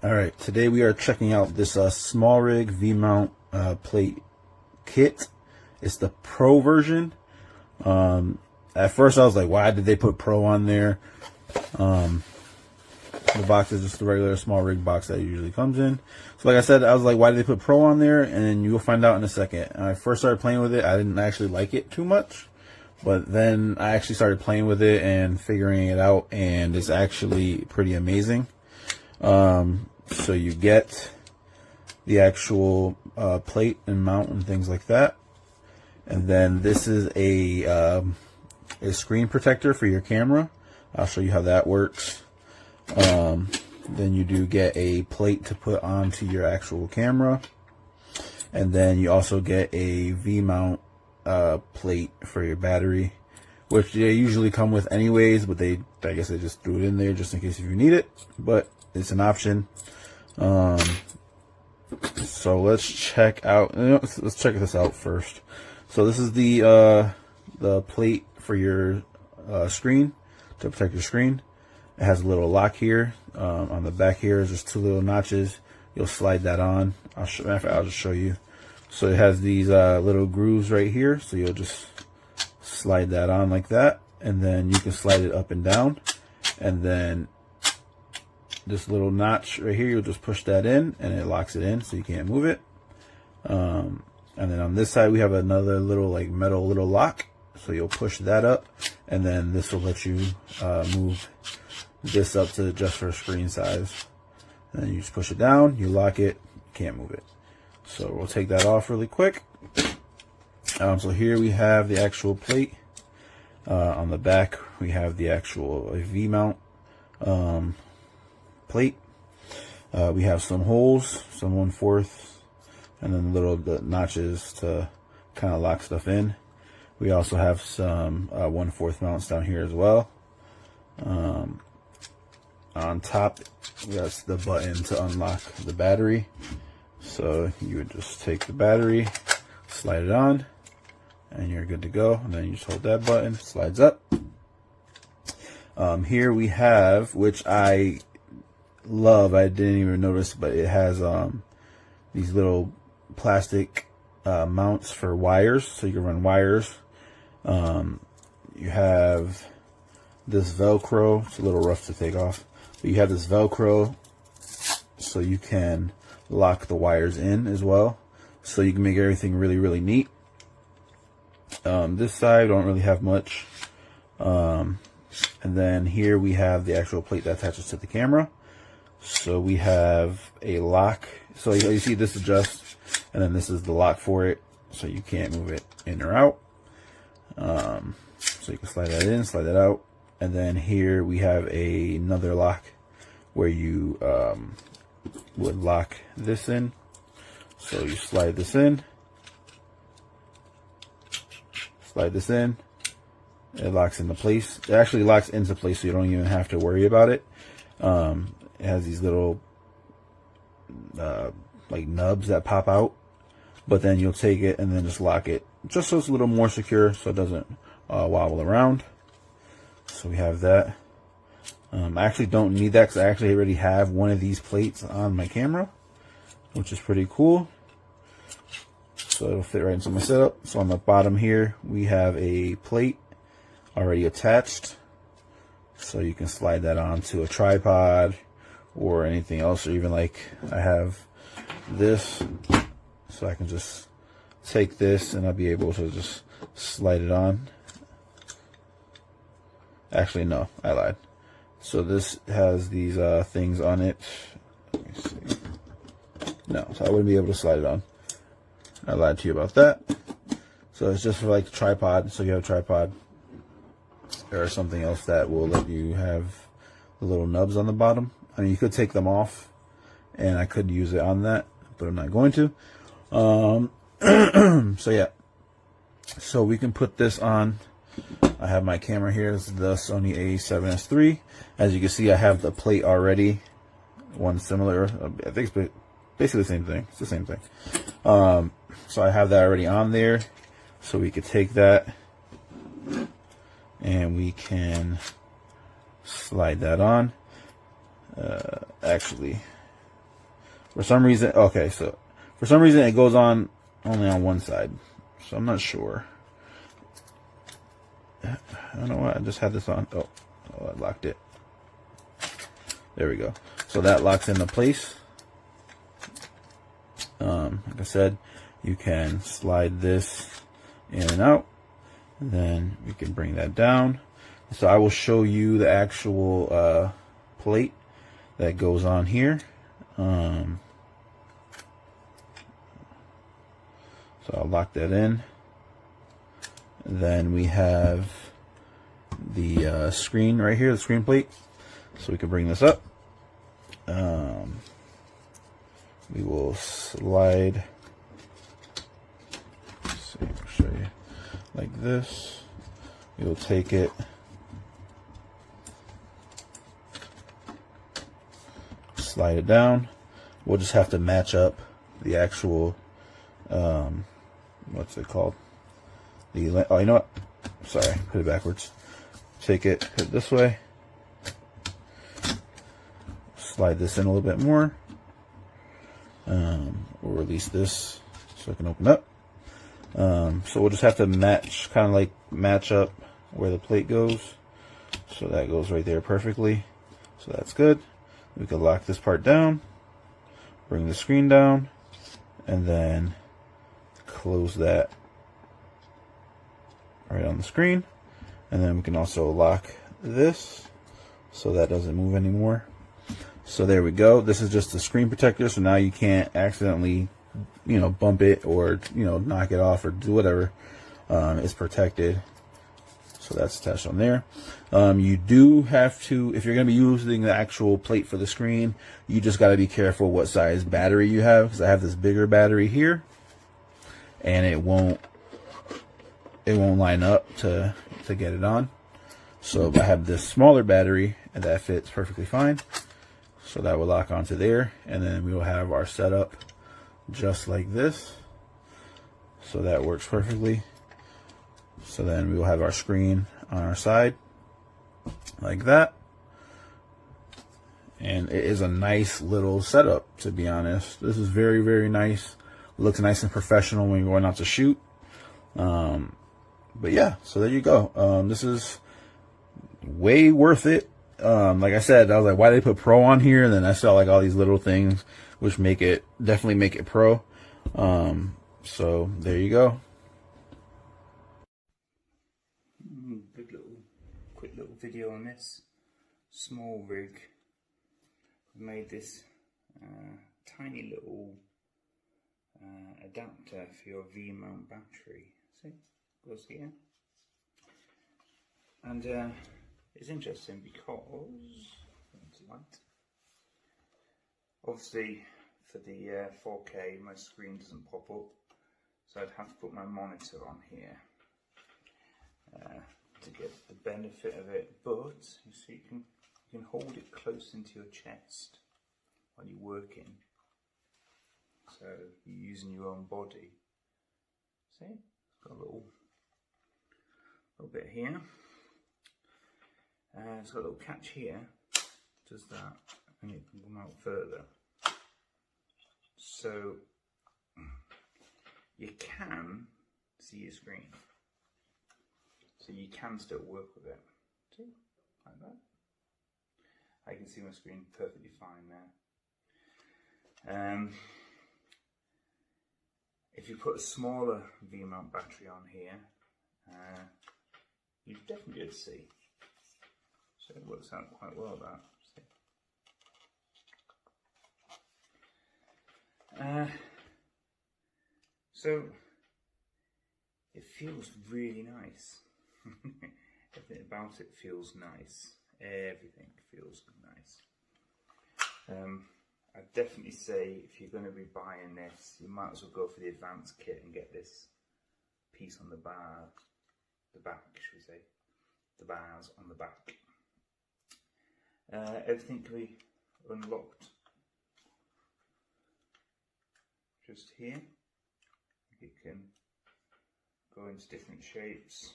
All right, today we are checking out this SMALLRIG V-mount plate kit. It's the Pro version. At first I was like, why did they put Pro on there? The box is just the regular SMALLRIG box that it usually comes in. So like I said, I was like, why did they put Pro on there? And you'll find out in a second. When I first started playing with it, I didn't actually like it too much. But then I actually started playing with it and figuring it out, and it's actually pretty amazing. So you get the actual plate and mount and things like that. And then this is a screen protector for your camera. I'll show you how that works. Then you do get a plate to put onto your actual camera. And then you also get a V-mount plate for your battery, which they usually come with anyways, but I guess they just threw it in there just in case if you need it, but it's an option. So let's check out, let's check this out first. So this is the plate for your screen, to protect your screen. It has a little lock here. On the back here is just two little notches. You'll slide that on. I'll just show you. So it has these little grooves right here. So you'll just slide that on like that, and then you can slide it up and down. And then this little notch right here, you'll just push that in, and it locks it in, so you can't move it. And then on this side, we have another little like metal little lock. So you'll push that up, and then this will let you move this up to just for screen size. And then you just push it down, you lock it, can't move it. So we'll take that off really quick. So here we have the actual plate. On the back, we have the actual V-mount plate. We have some holes, some 1/4, and then little notches to kind of lock stuff in. We also have some 1/4 mounts down here as well. On top, that's the button to unlock the battery. So you would just take the battery, slide it on, and you're good to go. And then you just hold that button, slides up. Here we have, which I love, I didn't even notice, but it has these little plastic mounts for wires, so you can run wires. You have this Velcro. It's a little rough to take off, but you have this Velcro so you can lock the wires in as well, so you can make everything really, really neat. This side don't really have much. And then here we have the actual plate that attaches to the camera. So we have a lock. So you see this adjusts, and then this is the lock for it, so you can't move it in or out. So you can slide that in, slide that out. And then here we have another lock where you would lock this in. So you slide this in, slide this in, it locks into place. It actually locks into place, so you don't even have to worry about it. It has these little like nubs that pop out, but then you'll take it and then just lock it, just so it's a little more secure, so it doesn't wobble around. So we have that. I actually don't need that because I actually already have one of these plates on my camera, which is pretty cool. So it'll fit right into my setup. So on the bottom here, we have a plate already attached. So you can slide that onto a tripod or anything else, or even like I have this. So I can just take this and I'll be able to just slide it on. Actually, no, I lied. So this has these things on it. Let me see. No, so I wouldn't be able to slide it on. I lied to you about that. So it's just for like the tripod. So you have a tripod or something else that will let you have the little nubs on the bottom. I mean, you could take them off, and I could use it on that, but I'm not going to. So yeah. So we can put this on. I have my camera here. This is the Sony A7S III. As you can see, I have the plate already. One similar. I think it's basically the same thing. It's the same thing. So I have that already on there. So we could take that and we can slide that on. Actually, For some reason, okay, so for some reason it goes on only on one side. So I'm not sure. I don't know why I just had this on. Oh, I locked it. There we go. So that locks into place. Like I said, you can slide this in and out. And then we can bring that down. So I will show you the actual plate that goes on here. So I'll lock that in. Then we have the screen right here, the screen plate. So we can bring this up. We will slide, let's see, I'll show you, like this. We will take it, slide it down. We'll just have to match up the actual, what's it called? Oh, you know what? Sorry, put it backwards. Take it, put it this way. Slide this in a little bit more. We'll release this so it can open up. So we'll just have to match, kind of like match up where the plate goes. So that goes right there perfectly. So that's good. We can lock this part down, bring the screen down, and then close that right on the screen. And then we can also lock this so that doesn't move anymore. So there we go. This is just the screen protector, so now you can't accidentally, bump it or, knock it off or do whatever. It's protected. So that's attached on there. You do have to, if you're going to be using the actual plate for the screen, you just got to be careful what size battery you have, because I have this bigger battery here, and it won't line up to get it on. So I have this smaller battery, and that fits perfectly fine. So that will lock onto there, and then we will have our setup just like this. So that works perfectly. So then we will have our screen on our side like that. And it is a nice little setup, to be honest. This is very, very nice. Looks nice and professional when you're going out to shoot. But yeah, so there you go. This is way worth it. Like I said, I was like, why did they put Pro on here? And then I saw like all these little things which definitely make it Pro. So there you go. Quick little video on this. SMALLRIG made this tiny little adapter for your V-mount battery. See, goes here. And it's interesting because it's light. Obviously, for the 4K, my screen doesn't pop up, so I'd have to put my monitor on here to get the benefit of it. But you see, you can hold it close into your chest while you're working, so you're using your own body. See, it's got a little bit here. It's got a little catch here, does that, and it can come out further. So you can see your screen, so you can still work with it. See, like that. I can see my screen perfectly fine there. If you put a smaller V-mount battery on here, you definitely be able to see. So it works out quite well, that. So it feels really nice. Everything about it feels nice. Everything feels nice. I'd definitely say if you're going to be buying this, you might as well go for the advanced kit and get this piece on the back, should we say, the bars on the back. Everything can be unlocked just here. It can go into different shapes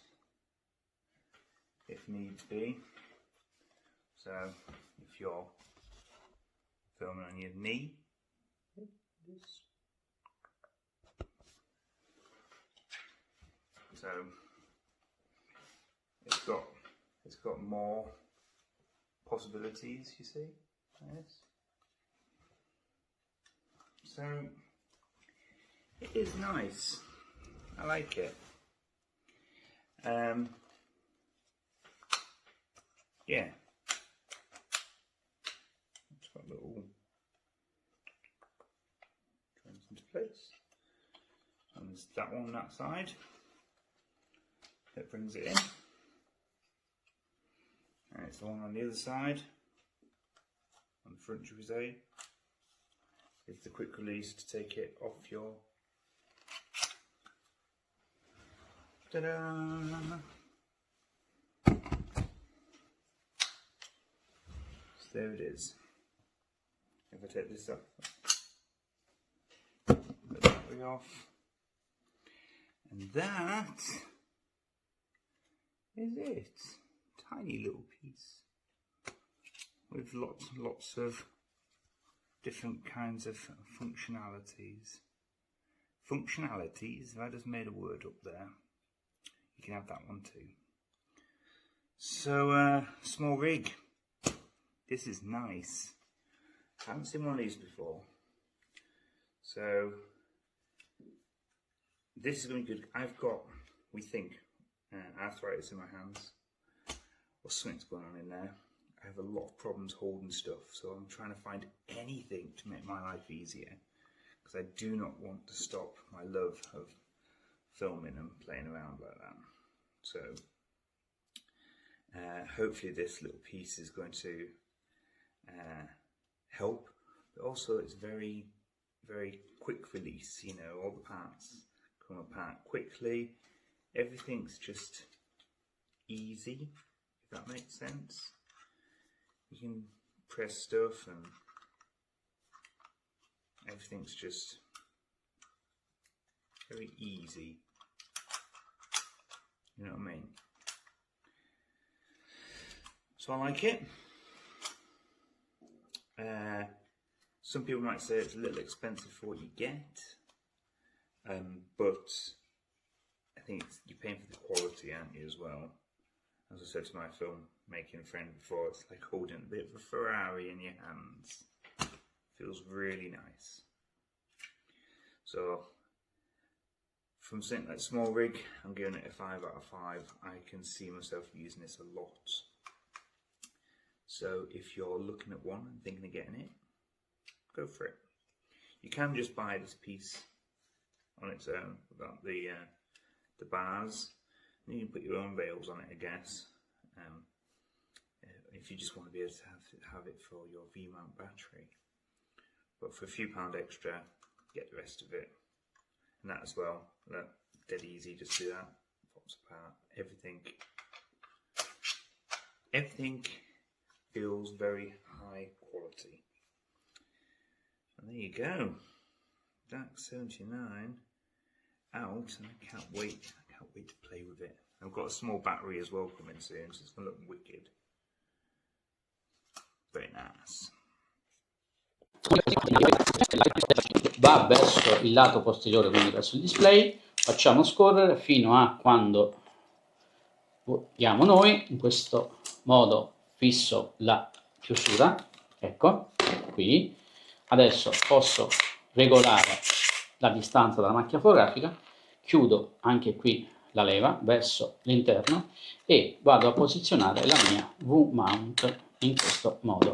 if needs be. So if you're filming on your knee, So it's got more possibilities, you see. Yes. So it is nice. I like it. Yeah. It's got little turns into place. And there's that one that side. That brings it in. And it's the one on the other side. On the front, should we say. It's the quick release to take it off your. Ta-da! So there it is. If I take this off, put the battery off, and that is it. Tiny little piece with lots of different kinds of functionalities. Functionalities, if I just made a word up there, you can have that one too. So, small rig. This is nice. I haven't seen one of these before. So, this is going to be good. I've got, we think, arthritis in my hands. Or something's going on in there. I have a lot of problems holding stuff, so I'm trying to find anything to make my life easier, because I do not want to stop my love of filming and playing around like that. So hopefully this little piece is going to help, but also it's very, very quick release. You know, all the parts come apart quickly. Everything's just easy, if that makes sense. You can press stuff and everything's just very easy. You know what I mean? So I like it. Some people might say it's a little expensive for what you get, but I think you're paying for the quality, aren't you, as well? As I said to my filmmaking friend before, it's like holding a bit of a Ferrari in your hands. Feels really nice. So, from something like small rig, I'm giving it a 5 out of 5. I can see myself using this a lot. So, if you're looking at one and thinking of getting it, go for it. You can just buy this piece on its own without the bars. You can put your own rails on it, I guess, if you just want to be able to have it for your V-mount battery. But for a few pound extra, get the rest of it. And that as well, look, dead easy, just do that, pops apart, everything feels very high quality. And there you go, DAC 79 out, and I can't wait to play with it. I've got a small battery as well coming soon, so it's going to look wicked. Very nice. Va verso il lato posteriore, quindi verso il display, facciamo scorrere fino a quando vogliamo noi. In questo modo fisso la chiusura, ecco qui. Adesso posso regolare la distanza dalla macchina fotografica, chiudo anche qui la leva verso l'interno e vado a posizionare la mia V-mount in questo modo.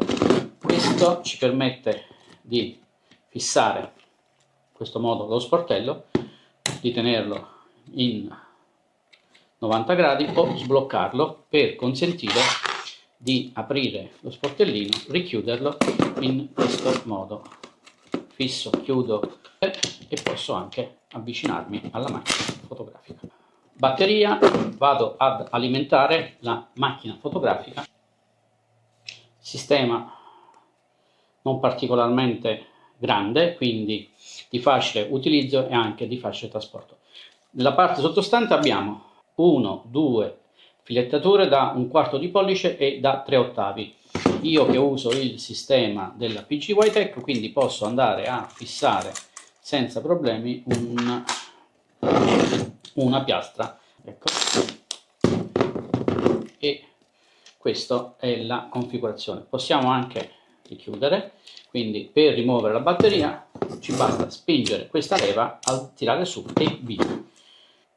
Questo ci permette di fissare in questo modo lo sportello, di tenerlo in 90 gradi o sbloccarlo per consentire di aprire lo sportellino, richiuderlo in questo modo. Fisso, chiudo e posso anche avvicinarmi alla macchina fotografica. Batteria, vado ad alimentare la macchina fotografica. Sistema non particolarmente grande, quindi di facile utilizzo e anche di facile trasporto. Nella parte sottostante abbiamo 1, 2 filettature da 1/4 di pollice e da 3/8. Io che uso il sistema della Pieghevole, quindi posso andare a fissare senza problemi una piastra, ecco. E questa è la configurazione. Possiamo anche richiudere, quindi per rimuovere la batteria ci basta spingere questa leva al tirare su e via.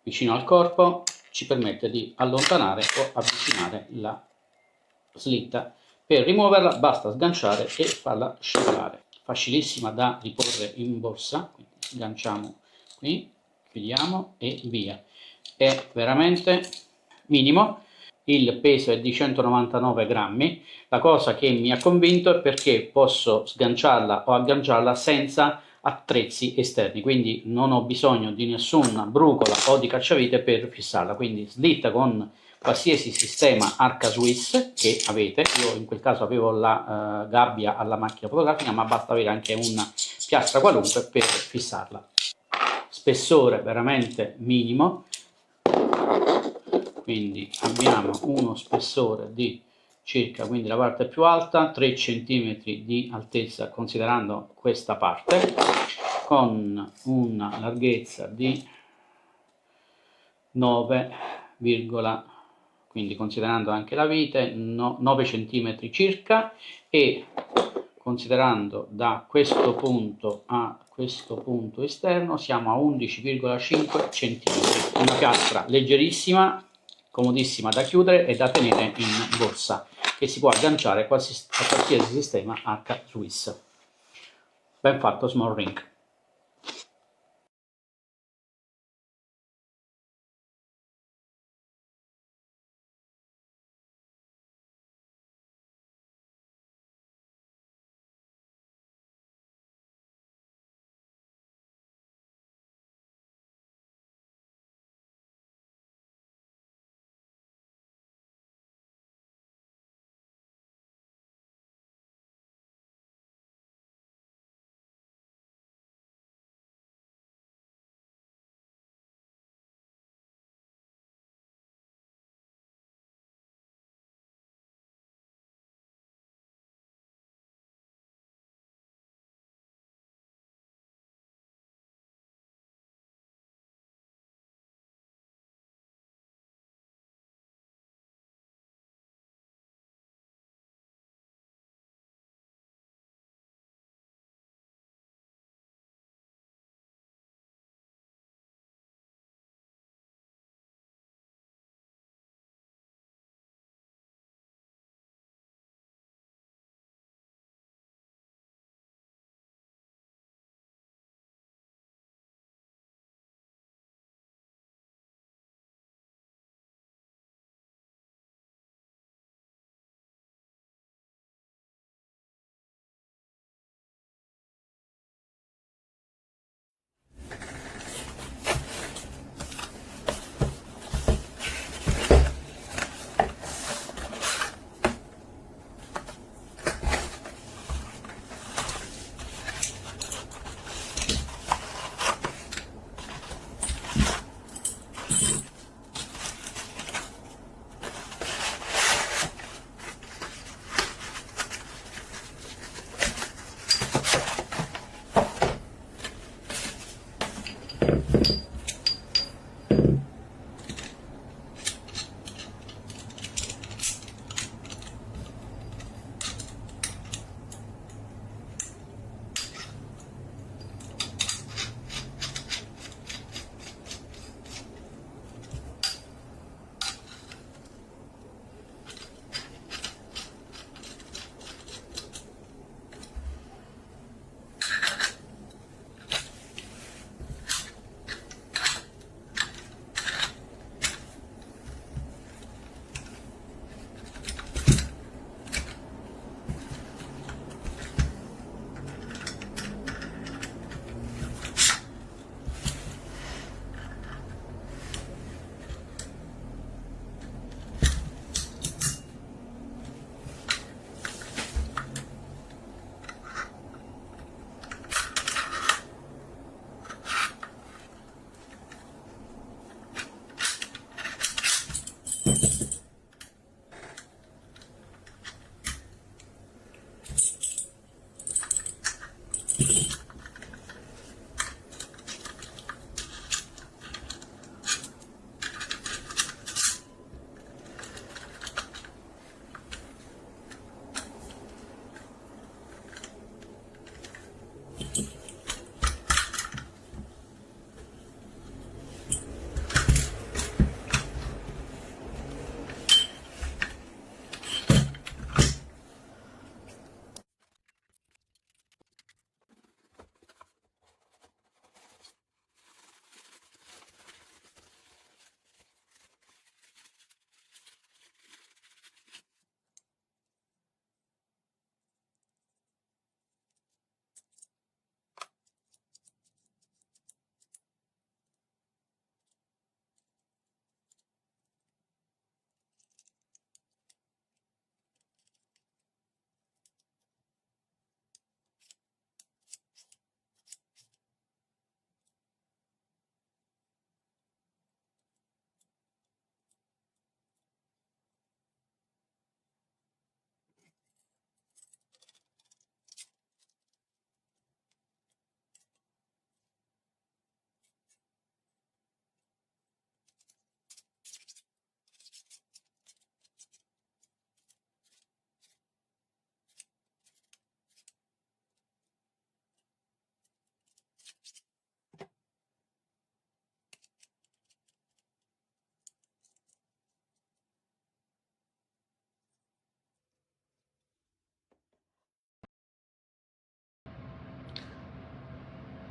Vicino al corpo ci permette di allontanare o avvicinare la slitta. Per rimuoverla basta sganciare e farla scivolare. Facilissima da riporre in borsa, quindi sganciamo qui, chiudiamo e via. È veramente minimo, il peso è di 199 grammi. La cosa che mi ha convinto è perché posso sganciarla o agganciarla senza attrezzi esterni, quindi non ho bisogno di nessuna brucola o di cacciavite per fissarla, quindi slitta con qualsiasi sistema Arca Swiss che avete. Io in quel caso avevo la gabbia alla macchina fotografica, ma basta avere anche una piastra qualunque per fissarla. Spessore veramente minimo, quindi abbiamo uno spessore di circa, quindi la parte più alta, 3 cm di altezza considerando questa parte, con una larghezza di 9, quindi considerando anche la vite, 9 cm circa, e considerando da questo punto a questo punto esterno siamo a 11,5 cm. Una piastra leggerissima, comodissima da chiudere e da tenere in borsa, che si può agganciare a qualsiasi sistema Arca Swiss. Ben fatto SMALLRIG.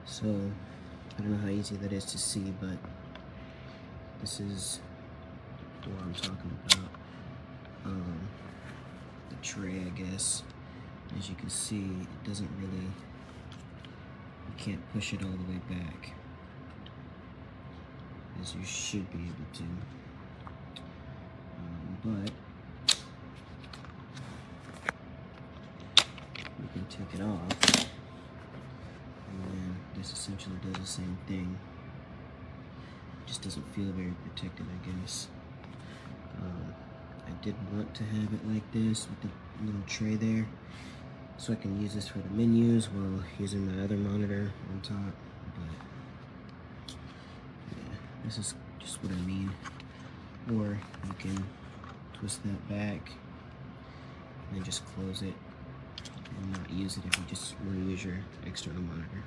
So I don't know how easy that is to see, but this is what I'm talking about. The tray, I guess. As you can see, it doesn't really, you can't push it all the way back as you should be able to. But you can take it off, and then this essentially does the same thing. It just doesn't feel very protected, I guess. I did want to have it like this with the little tray there, so I can use this for the menus while using my other monitor on top. But yeah, this is just what I mean. Or you can twist that back and then just close it and not use it if you just want to use your external monitor.